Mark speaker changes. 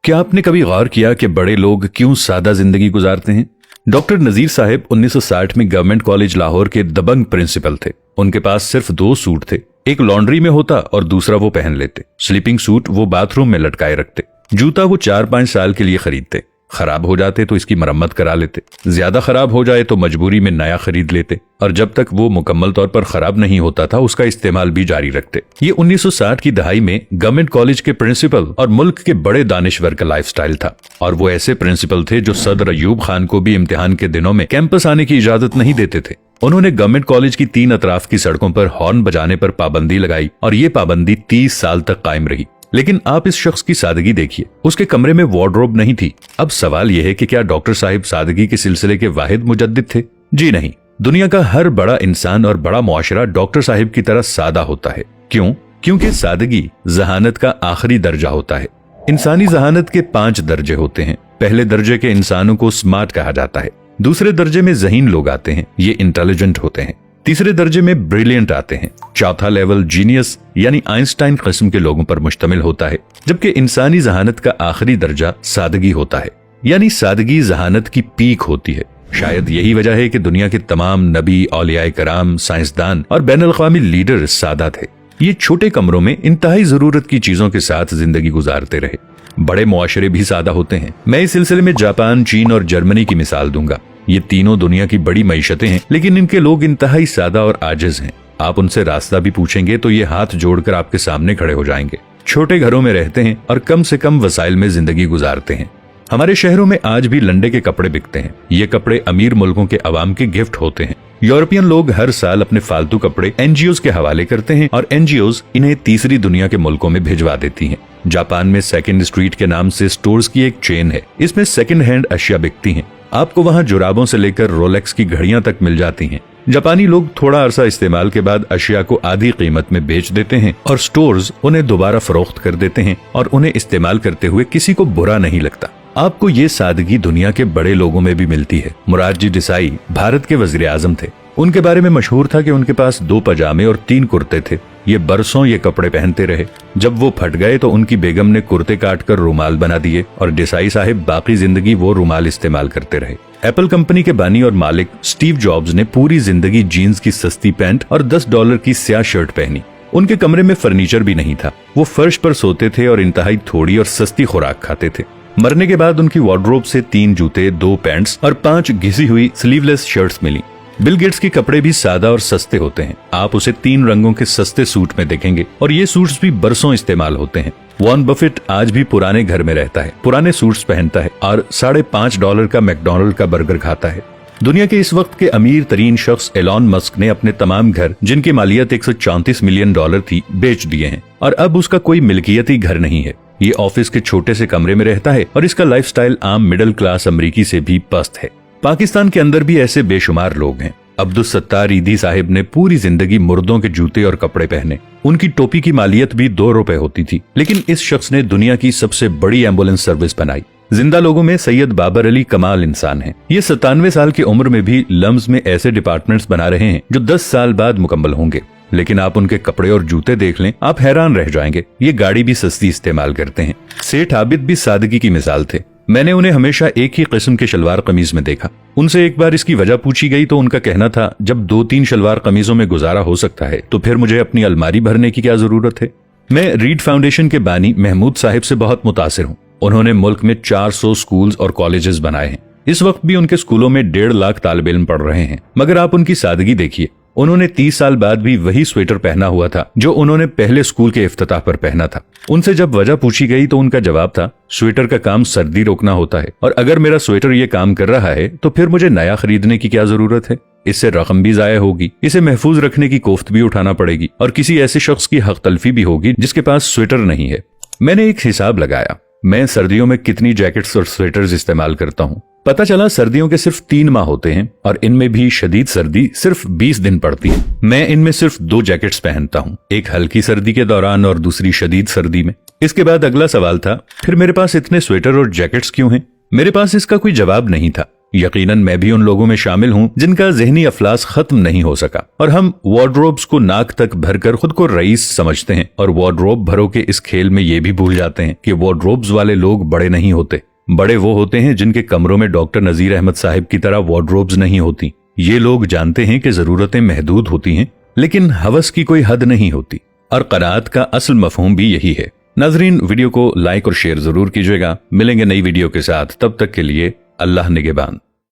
Speaker 1: क्या आपने कभी गौर किया कि बड़े लोग क्यों सादा जिंदगी गुजारते हैं? डॉक्टर नजीर साहब 1960 में गवर्नमेंट कॉलेज लाहौर के दबंग प्रिंसिपल थे। उनके पास सिर्फ 2 सूट थे, एक लॉन्ड्री में होता और दूसरा वो पहन लेते। स्लीपिंग सूट वो बाथरूम में लटकाए रखते। जूता वो 4-5 साल के लिए खरीदते। खराब हो जाते तो इसकी मरम्मत करा लेते, ज्यादा खराब हो जाए तो मजबूरी में नया खरीद लेते, और जब तक वो मुकम्मल तौर पर खराब नहीं होता था उसका इस्तेमाल भी जारी रखते। ये 1960 की दहाई में गवर्नमेंट कॉलेज के प्रिंसिपल और मुल्क के बड़े दानिश्वर का लाइफस्टाइल था। और वो ऐसे प्रिंसिपल थे जो सदर अयूब खान को भी इम्तिहान के दिनों में कैंपस आने की इजाजत नहीं देते थे। उन्होंने गवर्नमेंट कॉलेज की 3 अतराफ की सड़कों पर हॉर्न बजाने पर पाबंदी लगाई और ये पाबंदी 30 साल तक कायम रही। लेकिन आप इस शख्स की सादगी देखिए, उसके कमरे में वार्डरोब नहीं थी। अब सवाल यह है कि क्या डॉक्टर साहिब सादगी के सिलसिले के वाहिद मुजद्दिद थे? जी नहीं। दुनिया का हर बड़ा इंसान और बड़ा मुआशरा डॉक्टर साहिब की तरह सादा होता है। क्यों? क्योंकि सादगी जहानत का आखिरी दर्जा होता है। इंसानी जहानत के 5 दर्जे होते हैं। पहले दर्जे के इंसानों को स्मार्ट कहा जाता है। दूसरे दर्जे में ज़हीन लोग आते हैं, ये इंटेलिजेंट होते हैं। तीसरे दर्जे में ब्रिलियंट आते हैं। चौथा लेवल जीनियस यानी आइंस्टाइन किस्म के लोगों पर मुश्तमिल होता है, जबकि इंसानी जहानत का आखिरी दर्जा सादगी होता है। यानी सादगी जहानत की पीक होती है। शायद यही वजह है कि दुनिया के तमाम नबी, औलियाए कराम, साइंसदान और बैनुल अक़वामी लीडर सादा थे। ये छोटे कमरों में इंतहाई जरूरत की चीजों के साथ जिंदगी गुजारते रहे। बड़े मुआशरे भी सादा होते हैं। मैं इस सिलसिले में जापान, चीन और जर्मनी की मिसाल दूंगा। ये तीनों दुनिया की बड़ी मईशतें हैं, लेकिन इनके लोग इंतहाई सादा और आजिज हैं। आप उनसे रास्ता भी पूछेंगे तो ये हाथ जोड़कर आपके सामने खड़े हो जाएंगे। छोटे घरों में रहते हैं और कम से कम वसाइल में जिंदगी गुजारते हैं। हमारे शहरों में आज भी लंडे के कपड़े बिकते हैं। ये कपड़े अमीर मुल्कों के अवाम के गिफ्ट होते हैं। यूरोपियन लोग हर साल अपने फालतू कपड़े एनजीओज के हवाले करते हैं और एनजीओज इन्हें तीसरी दुनिया के मुल्कों में भिजवा देती हैं। जापान में सेकंड स्ट्रीट के नाम से स्टोर्स की एक चेन है। इसमें सेकंड हैंड अशिया बिकती हैं। आपको वहाँ जुराबों से लेकर रोलेक्स की घड़ियां तक मिल जाती हैं। जापानी लोग थोड़ा अरसा इस्तेमाल के बाद अशिया को आधी कीमत में बेच देते हैं और स्टोर्स उन्हें दोबारा फरोख्त कर देते हैं और उन्हें इस्तेमाल करते हुए किसी को बुरा नहीं लगता। आपको ये सादगी दुनिया के बड़े लोगों में भी मिलती है। मुरारजी देसाई भारत के वजीर आजम थे। उनके बारे में मशहूर था कि उनके पास 2 पजामे और 3 कुर्ते थे। ये बरसों ये कपड़े पहनते रहे। जब वो फट गए तो उनकी बेगम ने कुर्ते काटकर रुमाल बना दिए और देसाई साहिब बाकी जिंदगी वो रुमाल इस्तेमाल करते रहे। एप्पल कंपनी के बानी और मालिक स्टीव जॉब्स ने पूरी जिंदगी जीन्स की सस्ती पैंट और $10 की स्याह शर्ट पहनी। उनके कमरे में फर्नीचर भी नहीं था। वो फर्श पर सोते थे और इंतहाई थोड़ी और सस्ती खुराक खाते थे। मरने के बाद उनकी वार्डरोब से 3 जूते, 2 पैंट्स और 5 घिसी हुई स्लीवलेस शर्ट्स मिली। बिल गेट्स के कपड़े भी सादा और सस्ते होते हैं। आप उसे 3 रंगों के सस्ते सूट में देखेंगे और ये सूट्स भी बरसों इस्तेमाल होते हैं। वॉरेन बफेट आज भी पुराने घर में रहता है, पुराने सूट्स पहनता है और $5.5 का मैकडॉनल्ड का बर्गर खाता है। दुनिया के इस वक्त के अमीर तरीन शख्स एलॉन मस्क ने अपने तमाम घर, जिनकी मालियत $134 मिलियन थी, बेच दिए हैं और अब उसका कोई मिल्कियती घर नहीं है। ये ऑफिस के छोटे से कमरे में रहता है और इसका लाइफस्टाइल आम मिडिल क्लास अमरीकी से भी पस्त है। पाकिस्तान के अंदर भी ऐसे बेशुमार लोग हैं। अब्दुल सत्तार ईदी साहिब ने पूरी जिंदगी मुर्दों के जूते और कपड़े पहने। उनकी टोपी की मालियत भी $2 होती थी, लेकिन इस शख्स ने दुनिया की सबसे बड़ी एम्बुलेंस सर्विस बनाई। जिंदा लोगों में सैयद बाबर अली कमाल इंसान है। ये 97 साल की उम्र में भी लम्स में ऐसे डिपार्टमेंट्स बना रहे हैं जो 10 साल बाद मुकम्मल होंगे। लेकिन आप उनके कपड़े और जूते देख लें, आप हैरान रह जाएंगे। ये गाड़ी भी सस्ती इस्तेमाल करते हैं। सेठ आबिद भी सादगी की मिसाल थे। मैंने उन्हें हमेशा एक ही किस्म के शलवार कमीज में देखा। उनसे एक बार इसकी वजह पूछी गई तो उनका कहना था, जब 2-3 शलवार कमीजों में गुजारा हो सकता है तो फिर मुझे अपनी अलमारी भरने की क्या जरूरत है। मैं रीड फाउंडेशन के बानी महमूद साहिब से बहुत मुतासिर हूँ। उन्होंने मुल्क में 400 स्कूल्स और कॉलेजेस बनाए हैं। इस वक्त भी उनके स्कूलों में 1.5 लाख तालिब इल्म पढ़ रहे हैं। मगर आप उनकी सादगी देखिए। उन्होंने 30 साल बाद भी वही स्वेटर पहना हुआ था जो उन्होंने पहले स्कूल के इफ्तिताह पर पहना था। उनसे जब वजह पूछी गई तो उनका जवाब था, स्वेटर का काम सर्दी रोकना होता है और अगर मेरा स्वेटर ये काम कर रहा है तो फिर मुझे नया खरीदने की क्या जरूरत है। इससे रकम भी जाया होगी, इसे महफूज रखने की कोफ्त भी उठाना पड़ेगी और किसी ऐसे शख्स की हक तलफी भी होगी जिसके पास स्वेटर नहीं है। मैंने एक हिसाब लगाया, मैं सर्दियों में कितनी जैकेट्स और स्वेटर्स इस्तेमाल करता हूँ। पता चला सर्दियों के सिर्फ 3 माह होते हैं और इनमें भी शदीद सर्दी सिर्फ 20 दिन पड़ती है। मैं इनमें सिर्फ 2 जैकेट्स पहनता हूँ, एक हल्की सर्दी के दौरान और दूसरी शदीद सर्दी में। इसके बाद अगला सवाल था, फिर मेरे पास इतने स्वेटर और जैकेट्स क्यों हैं? मेरे पास इसका कोई जवाब नहीं था। यकीनन मैं भी उन लोगों में शामिल हूं जिनका ज़हनी अफलास खत्म नहीं हो सका और हम वार्डरोब्स को नाक तक भरकर खुद को रईस समझते हैं और वार्डरोब भरो के इस खेल में ये भी भूल जाते हैं कि वार्डरोब्स वाले लोग बड़े नहीं होते। बड़े वो होते हैं जिनके कमरों में डॉक्टर नजीर अहमद साहिब की तरह वार्डरोब्स नहीं होती। ये लोग जानते हैं कि जरूरतें महदूद होती हैं लेकिन हवस की कोई हद नहीं होती और क़नाअत का असल मफहूम भी यही है। नाजरीन, वीडियो को लाइक और शेयर जरूर कीजिएगा। मिलेंगे नई वीडियो के साथ, तब तक के लिए अल्लाह निगहबान।